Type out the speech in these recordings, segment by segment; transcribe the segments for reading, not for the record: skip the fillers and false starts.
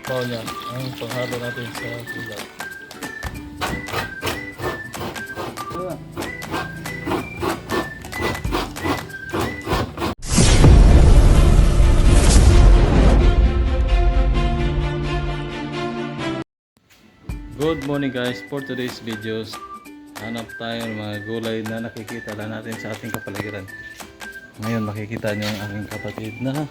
sabaw niya ang panghalo natin sa gulay. Good morning guys, for today's videos hanap tayo ng mga gulay na nakikita lang natin sa ating kapaligiran. Ngayon makikita nyo ang aking kapatid na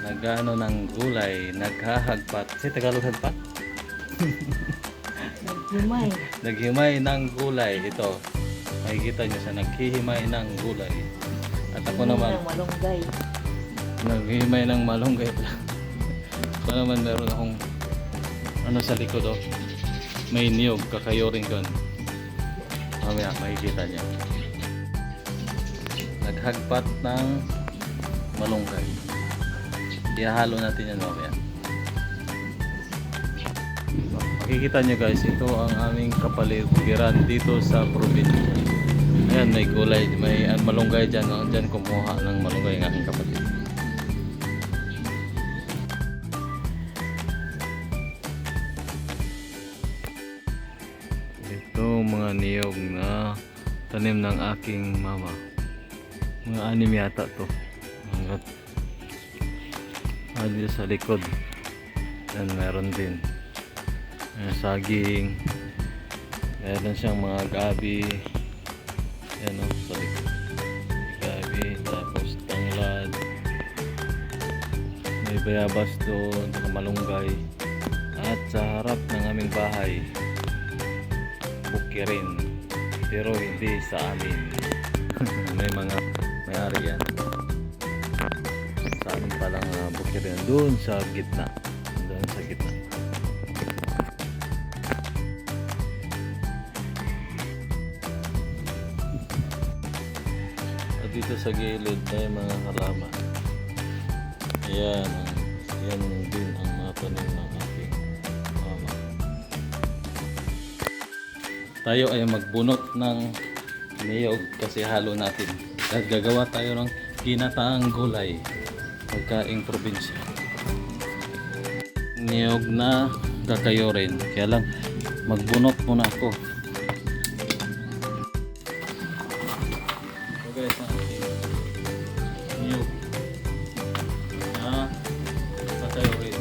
nagano ng gulay, naghahagpat. Sa Tagalog hagpat? Naghimay. Naghimay ng gulay. Ito, makikita nyo siya, naghihimay ng gulay. At ako naman, Ng malunggay. naghihimay ng malunggay. Ako naman meron akong ano sa likod, oh. May niyog, kakayoring doon. Mamaya makikita niya. Naghagpat ng malunggay. Ihahalo natin yan mamaya. Makikita nyo guys, ito ang aming kapaligiran dito sa probinsya. Ayan, may gulay, may malunggay dyan. Dyan kumuha ng malunggay ng aking kapatid. Ito mga niyog na tanim ng aking mama. Mga anim yata to. Hanggat dito sa likod. Yan meron din. May saging. Meron siyang mga gabi. Yan o, sa likod. Gabi, tapos tanglad. May bayabas doon, malunggay. At sa harap ng aming bahay, bukirin, pero hindi sa amin. May mga may-ari yan. Sa amin palang bukirin doon sa gitna. Doon sa gitna. At dito sa gilid may mga halaman. Ayan, yan din ang mga tanim ng aking mama. Tayo ay magbunot ng niyog kasi halo natin. At gagawa tayo ng ginataang gulay, pagkaing probinsya. Niyog na kakayorin. Kaya lang magbunot muna ako. So guys, ang ating niyog na kakayorin.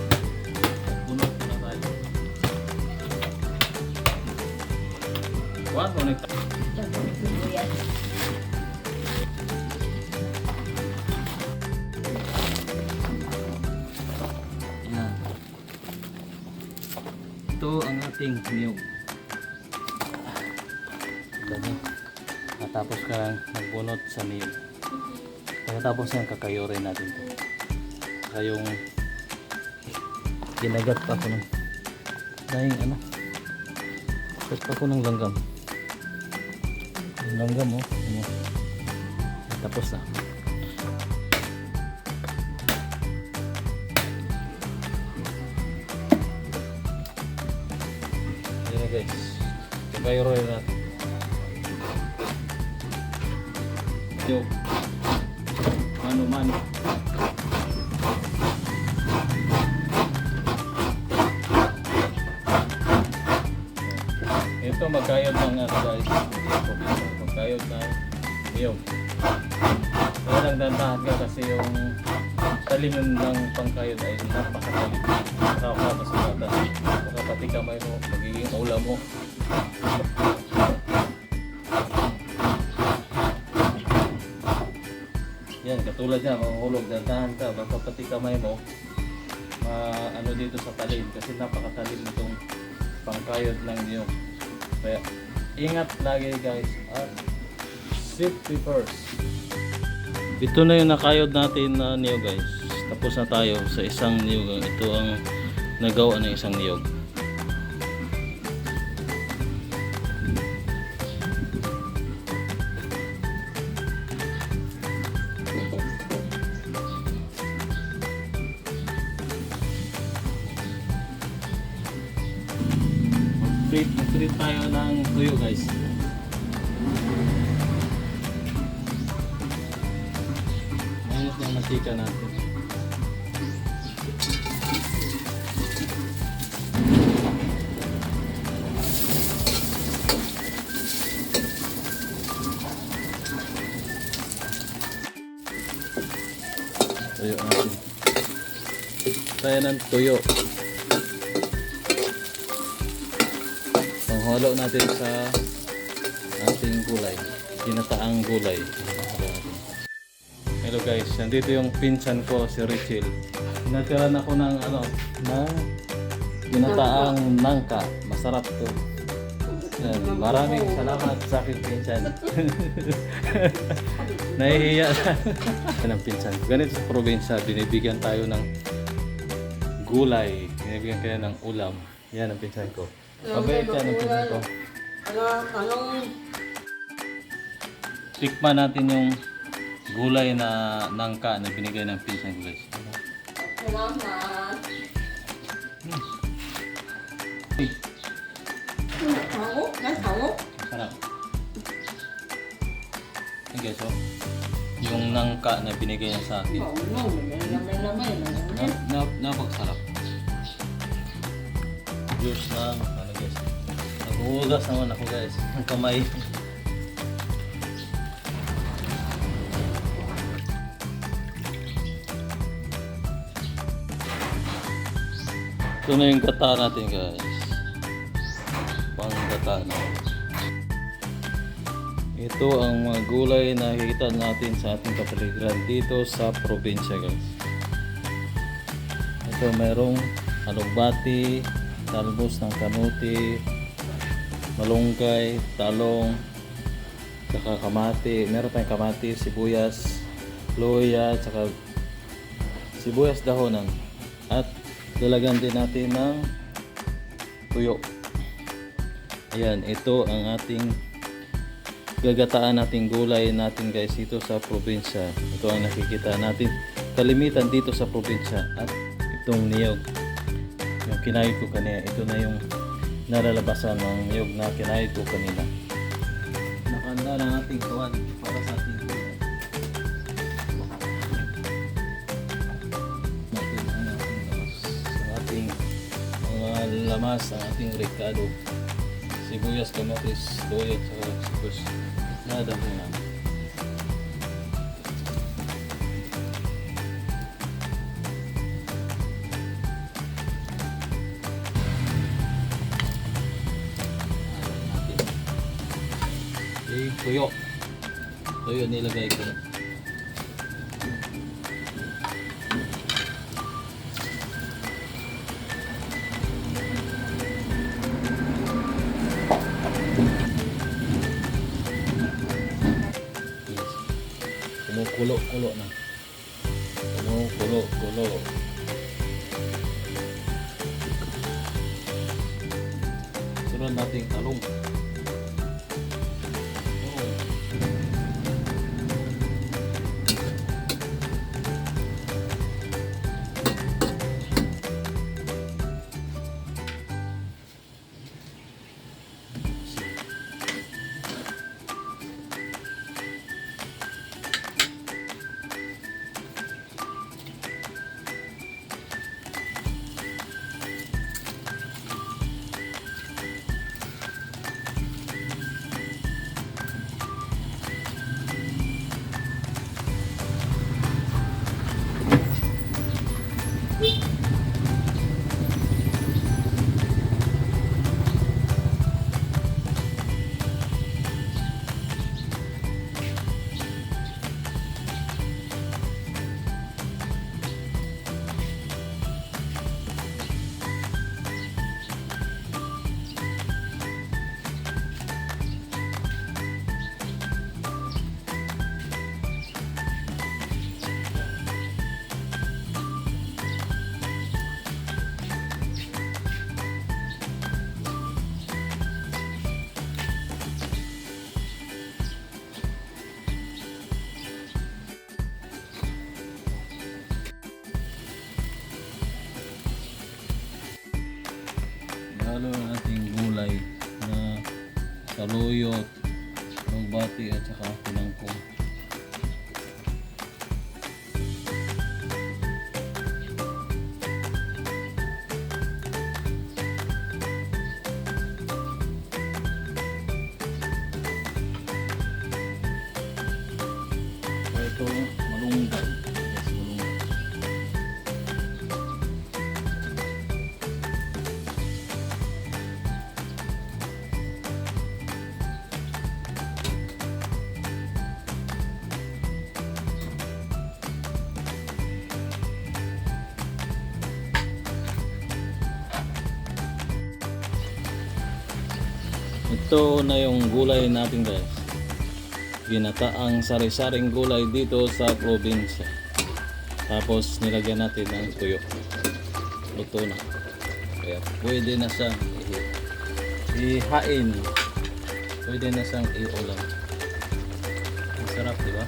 Magbunot muna tayo. What? Yan. Ito ang ating niyog. Ganyan. Natapos ka lang magbunot sa niyog. Pagkatapos yan, kakayorin natin ito. Saka yung ginagat pa ako ng dahing ano. Gat pa ako ng langgam. Yung langgam oh. Ano. Tapos na. Ayan na guys. Kakayorin natin. Yung mano-mano. Ito magkayod ng guys. Magkayod na niyog. Kaya lang dandahan ka kasi yung talim ng pangkayod ay napakatalim. Nakakamasugatan. Baka pati kamay mo, magiging ulam mo. Yan, katulad niya, mahulog, dandahan ka. Baka pati kamay mo, ano dito sa talim. Kasi napakatalim itong pangkayod ng niyog. Kaya ingat lagi guys at safety first. Ito na yung nakayod natin na niyog guys. Tapos na tayo sa isang niyog. Ito ang nagawa ng isang niyog. Mag-treat tayo ng tuyo guys. Ayos na masika natin. Tuyo natin. Tayo ng tuyo. Panghalo natin sa ating gulay. Ginataang gulay. Hello guys, nandito yung pinsan ko, si Richel. Natiran ako ng ginataang nangka. Masarap to. Yan, maraming salamat sa aking pinsan. Nahihiya na ng pinsan. Ganito sa probinsya, binibigyan tayo ng gulay. Binibigyan kayo ng ulam. Yan ang pinsan ko. Mabait yan ang pinsan ko. Tikman natin yung gulay na nangka na binigay ng pinsan ko guys. Salamat. Sarap. Yan guys, oh. Yung nangka na binigay niya sa akin. Napagsarap. Juice lang. Ano guys? Naghuhugas naman ako guys. Ang kamay. Ito na yung gata natin guys. Panggata na. Ito ang mga gulay na nakikita natin sa ating kapaligiran dito sa probinsya guys. Ito mayroong alugbati, talbos ng kamuti, malunggay, talong, saka kamati. Meron tayong kamati, sibuyas, luya, saka sibuyas dahonan. At lalagyan din natin ng tuyo. Ayan, ito ang ating gagataan nating gulay natin guys dito sa probinsya. Ito ang nakikita natin kalimitan dito sa probinsya. At itong niyog, yung kinayod ko kanina, ito na yung nalalabasan ng niyog na kinayod ko kanina. Nakanda na ating kawan para sa ating gulay. Natin ang ating lamas, ang ating mga lamas, ang ating rekado, sibuyas, kamatis, luya, at sibuyas. Nada po na. Tuyo. Tuyo nilagay ko. Kumukulo-kulo na. Kumukulo-kulo. Sunod nating talong. Lalo ang ating gulay na saluyot, alugbati at saka pinangkong. Ito malunggay. Yes, malunggay. Ito na yung gulay natin guys. Ginataang sari-saring gulay dito sa probinsya. Tapos nilagyan natin ng tuyo. Luto na. Kaya pwede na siyang ihain. Pwede na siyang iulam. Ang sarap, di ba?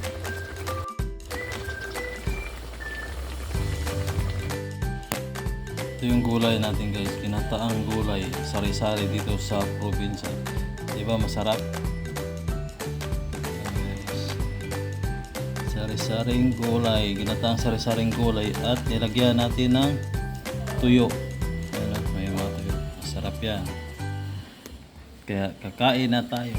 Ito yung gulay natin guys, ginataang gulay, sari-sari dito sa probinsya. Di ba masarap? Ayan, guys. Sari-saring gulay, ginataang sari-saring gulay at nilagyan natin ng tuyo. Ayan, may mga tuyo. Masarap yan. Kaya kakain na tayo.